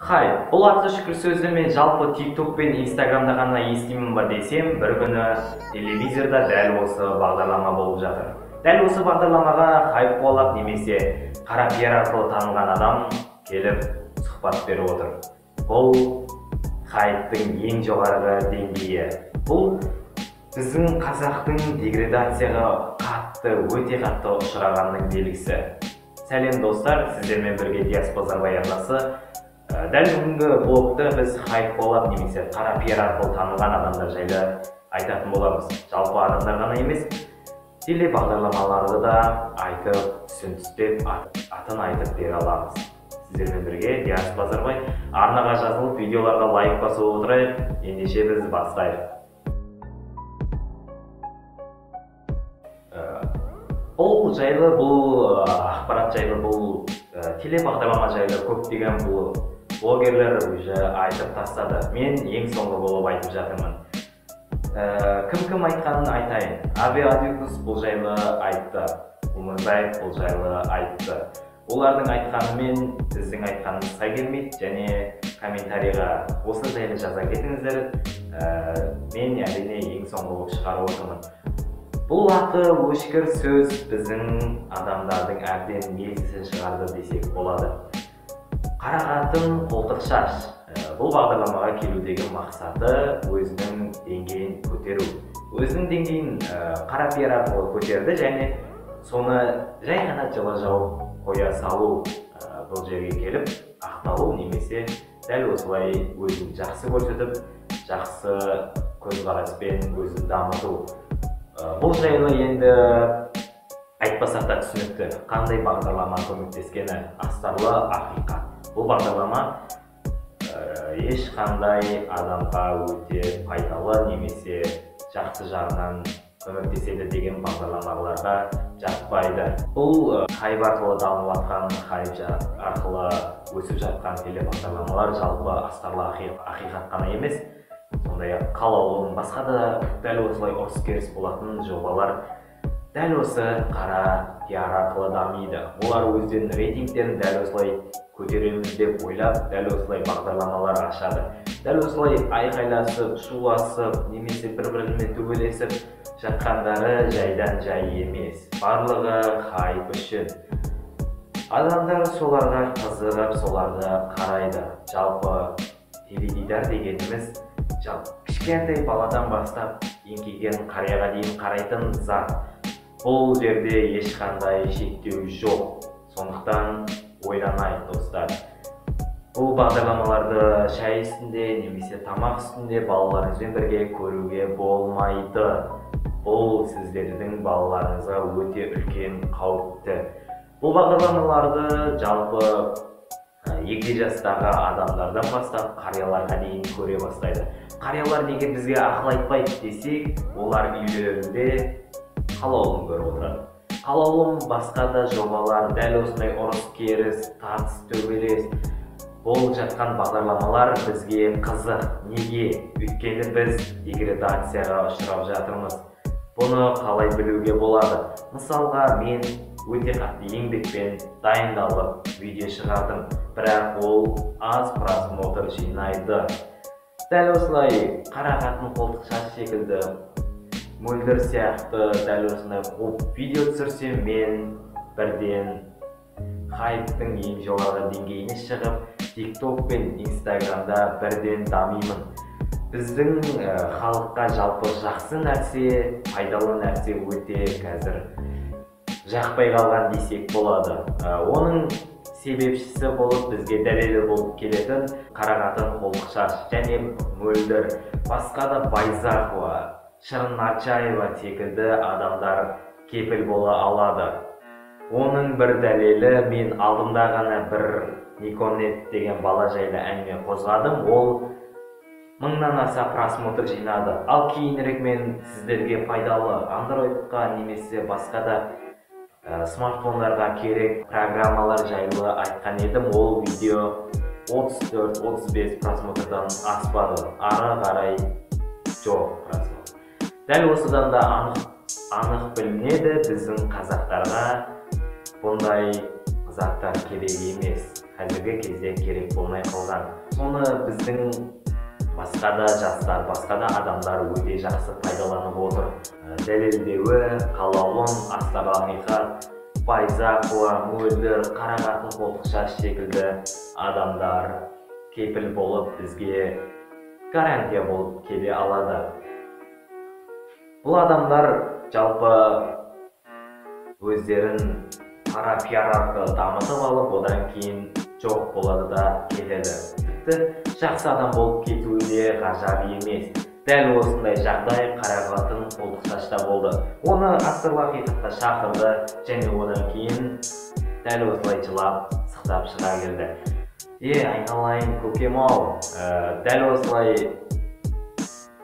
Бұл аты шүкір сөзді мен жалпы TikTok пен Instagramда ғана естимін ба десем, бір күні телевизорда дәл осы бағдарлама болып жатыр. Дәл осы бағдарламаға хайп қуалап немесе қара пиар арқылы танылған адам келіп сұхбат беріп отыр. Бұл хайптың ең жоғарғы деңгейі. Бұл біздің қазақтың деградацияға өте қатты ұшырағанның белгісі. Сәлем достар, сіздермен бірге Диас Базарбай арнасы. Дәл бүгінгі блогта біз хайп қуалап немесе қара пиар арқылы танылған адамдар жайлы айтатын боламыз. Жалпы адамдар ғана емес, теле бағдарламаларды да айтып, түсін түстеп, атын айтып бере аламыз. Сіздермен бірге Диас Базарбай. Арнаға жазылып, видеоларға лайк басып отырайық. Ендеше біз бастайық. Бұл жайлы, бұл ақпарат жайлы, бұл теле бағдарлама жайлы көптеген бұл блогерлер уже айтып тастады. Мен ең соңғы болып айтып жатырмын. Кім айтқанын айтайын. Аби Адикус бұл жайлы айтты. Умырбаев бұл жайлы айтты. Олардың айтқанымен біздің айтқанымыз сай келмейді және комментарийға осы жайлы жаза кетіңіздер. Мен әрине ең соңғы болып шығарып отырмын. Бұл аты өшкір сөз біздің адамдардың әбден мезгісі шығарды десек болады. Қара қатын қолтық шаш. Бұл бағдарламаға келудегі мақсаты өзінің деңгейін көтеру. Өзінің деңгейін қара пиар арқылы көтерді және соны жай ғана жылы жауып қоя салу, бұл жерге келіп ақталу немесе дәл осылай өзін жақсы көрсетіп, жақсы көзқараспен өзін дамыту. Бұл жайлы енді айтпасақ та түсінікті. Қандай бағдарлама көмектескені астарлы ақиқат. Бұл бағдарлама ешқандай адамға өте пайдалы немесе жақсы жағынан көмектеседі деген бағдарламаларға жатпайды. Бұл хайп арқылы дамып жатқан, хайп арқылы өсіп жатқан теле бағдарламалар жалпы астарлы ақиқат қана емес, сондай-ақ қалаулының басқа да дәл осылай ұрыс-керіс болатын жобалар дәл осы қара пиар арқылы дамиды. Олар өздерінің рейтингтерін дәл осылай көтереміз деп ойлап, дәл осылай бағдарламалар ашады. Дәл осылай айқайласып, шуласып, немесе бір-бірімен төбелесіп жатқандары жайдан жай емес. Барлығы хайп үшін. Адамдар соларға қызығып, соларды қарайды. Жалпы теледидар дегеніміз кішкентай баладан бастап еңкейген қарияға дейін қарайтын зат. Бұл жерде ешқандай шектеу жоқ. Сондықтан ойланайық достар. Бұл бағдарламаларды шай үстінде немесе тамақ үстінде балаларыңызбен бірге көруге болмайды. Бұл сіздердің балаларыңызға өте үлкен қауіпті. Бұл бағдарламаларды жалпы егде жастағы адамдардан бастап қарияларға дейін көре бастайды. Қариялар неге бізге ақыл айтпайды десек, олар үйлерінде қалаулым көріп отырады. Қалаулым басқа да жобалар, дәл осындай ұрыс-керіс, тартыс, төбелес болып жатқан бағдарламалар бізге қызық. Неге? Өйткені біз деградацияға ұшырап жатырмыз. Бұны қалай білуге болады? Мысалға, мен өте қатты еңбекпен дайындалып видео шығардым, бірақ ол аз просмотр жинайды. Дәл осылай қара қатын қолтық шаш секілді мөлдір сияқты дәл осындай видео түсірсем, мен бірден хайптың ең жоғарғы деңгейіне шығып, TikTok пен Instagramда бірден дамимын. Біздің халыққа жалпы жақсы нәрсе, пайдалы нәрсе өте қазір жақпай қалған десек болады. Оның себепшісі болып бізге дәлелі болып келетін қара қатын қолтық шаш және мөлдір, басқа да Байзақова, Шырын Арчаева секілді адамдар кепіл бола алады. Оның бір дәлелі, мен алдымда ғана бір Никонет деген бала жайлы әңгіме қозғадым. Ол 1000-нан аса просмотр жинады. Ал кейінірек мен сіздерге пайдалы андроидқа немесе басқа да смартфондарға керек программалар жайлы айтқан едім. Ол видео 34-35 просмотрдан аспады. Ары қарай жоқ просмотр. Дәл осыдан да анық білінеді, біздің қазақтарға бұндай заттар керек емес. қазіргі кезде керек болмай қалған. Соны біздің басқа да жастар, басқа да адамдар өте жақсы пайдаланып отыр. Дәлелдеуі, қалауын, астарлы ақиқат, Байзақова, Мөлдір, Қарағатын Қолтықшаш секілді адамдар кепіл болып бізге гарантия болып келе алады. Бұл адамдар жалпы өздерін қара пиар арқылы дамытып алып, одан кейін жоқ болады да кетеді. Тіпті жақсы адам болып кетуі де ғажап емес. Дәл осындай жағдай Қарағатын Қолтықшашта болды. Оны астарлы ақиқатқа шақырды және одан кейін дәл осылай жылап, сықтап шыға келді. Айналайын көкем-ау, дәл осылай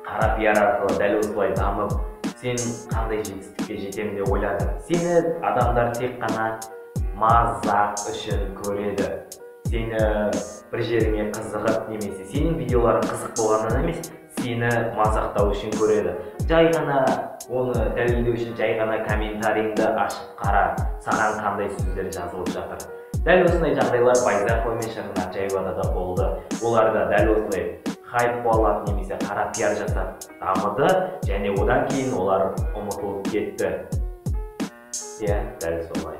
қара пиар арқылы, дәл осылай дамып, сен қандай жетістікке жетемін деп ойладың? Сені адамдар тек қана мазақ үшін көреді. Сені бір жеріңе қызығып, немесе сенің видеоларың қызық болғаннан емес, сені мазақтау үшін көреді. Жай ғана оны дәлелдеу үшін жай ғана комментарийіңді ашып қара, саған қандай сөздер жазылып жатыр. Дәл осындай жағдайлар Байзақова мен Шырын Ақжайевада да болды. Олар да дәл осылай хайп қуалап, немесе қара пиар жасап дамыды, және одан кейін олар ұмытылып кетті. Дәл солай.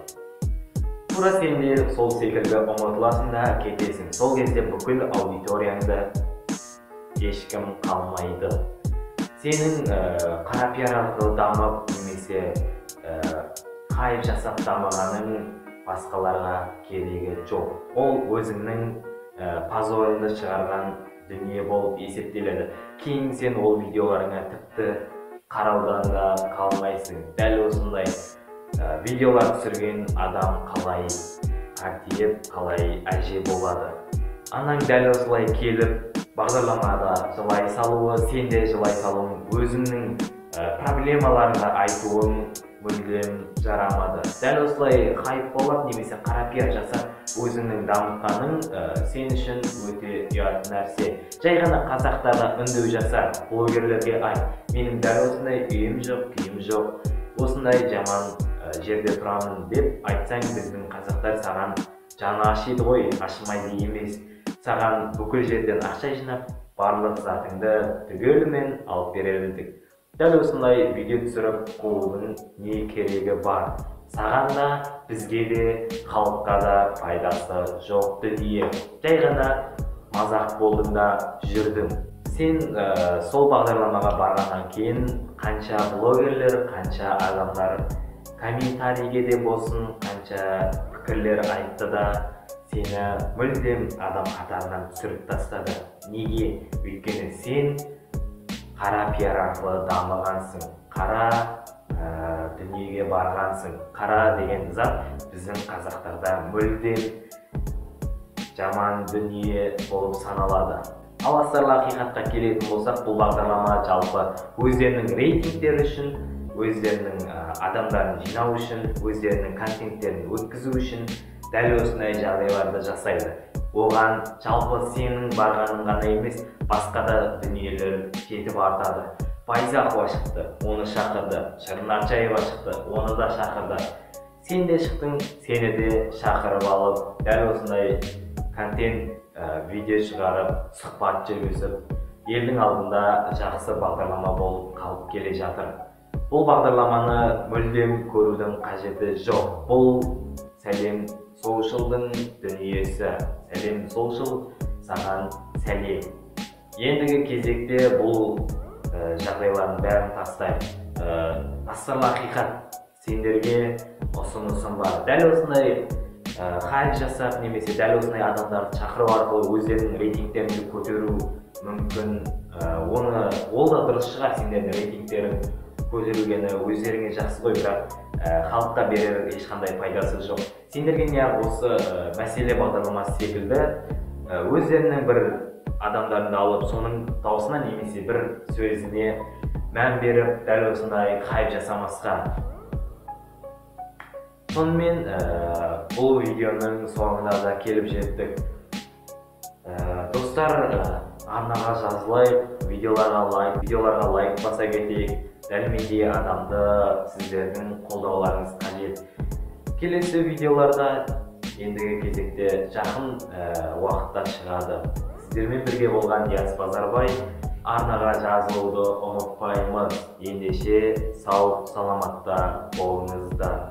Тура сен де сол секілді ұмытыласың да кетесің. Сол кезде бүкіл аудиторияңды ешкім қалмайды. Сенің қара пиар арқылы дамып, немесе хайп жасап дамығаның басқаларға керегі жоқ. Ол өзіңнің позорыңды шығарған дүние болып есептеледі. Кейін сен ол видеоларыңа тіпті қараудан да қалмайсың. Дәл осындай видеолар түсірген адам қалай артиеп, қалай әже болады. Анаң дәл осылай келіп, бағдарламада жылай салуы, сен де жылай салуың, өзіңнің проблемаларыңды айтуың мүлдем жарамады. Дәл осылай хайп болып, немесе қара пиар жасап, өзіңнің дамытқаның сен үшін өте ұят нәрсе. Жай ғана қазақтарға үндеу жаса, блогерлерге айт, менің дәл осындай үйім жоқ, күйім жоқ, осындай жаман жерде тұрамын деп айтсаң, біздің қазақтар саған жаны ашиды ғой, ашымайды емес. Саған бүкіл жерден ақша жинап, барлық затыңды түгелімен алып берер едік. Дәл осындай видео түсіріп қоудың не керегі бар? Саған да, бізге де, халыққа да пайдасы жоқ дүние. Жай ғана мазақ болдың да жүрдің. Сен сол бағдарламаға барғаннан кейін қанша блогерлер, қанша адамдар комментарийге де болсын, қанша пікірлер айтты да, сені мүлдем адам қатарынан түсіріп тастады. Неге? Өйткені сен қара пиар арқылы дамығансың, қара дүниеге барғансың. Қара деген зат біздің қазақтарда мүлдем жаман дүние болып саналады. Ал астарлы ақиқатқа келетін болсақ, бұл бағдарлама жалпы өздерінің рейтингтері үшін, өздерінің адамдарын жинау үшін, өздерінің контенттерін өткізу үшін дәл осындай жағдайларды жасайды. Оған жалпы сенің барғаның ғана емес, басқа да дүниелер жетіп артады. Байзақова шықты, оны шақырды. Шырын Ақжайева шықты, оны да шақырды. Сен де шықтың, сені де шақырып алып, дәл осындай контент видео шығарып, сұхбат жүргізіп, елдің алдында жақсы бағдарлама болып қалып келе жатыр. Бұл бағдарламаны мүлдем көрудің қажеті жоқ. Бұл сәлем соушылдың дүниесі. Сәлем соушыл, саған сәлем. Ендігі кезекте бұл жағдайлардың бәрін тастайық. Астарлы ақиқат, сендерге ұсынысым бар. Дәл осындай хайп жасап, немесе дәл осындай адамдарды шақыру арқылы өздерінің рейтингтеріңді көтеру мүмкін. Ол да дұрыс шығар, сендердің рейтингтерің көтерілгені өздеріңе жақсы ғой, бірақ халыққа берер ешқандай пайдасы жоқ. Сендерге неғып осы мәселе бағдарламасы секілді өздерінің бір адамдарды алып, соның даусына немесе бір сөзіне мән беріп, дәл осындай хайп жасамасқа. Сонымен бұл видеоның соңына да келіп жеттік. Достар, арнаға жазылайық, видеоларға лайк баса кетейік. Дәлмендей адамды сіздердің қолдауларыңыз қажет. Келесі видеоларда ендігі кезекте жақын уақытта шығады. Сіздермен бірге болған Диас Базарбай. Арнаға жазылуды ұмытпаймыз. Ендеше сау саламатта болыңыздар.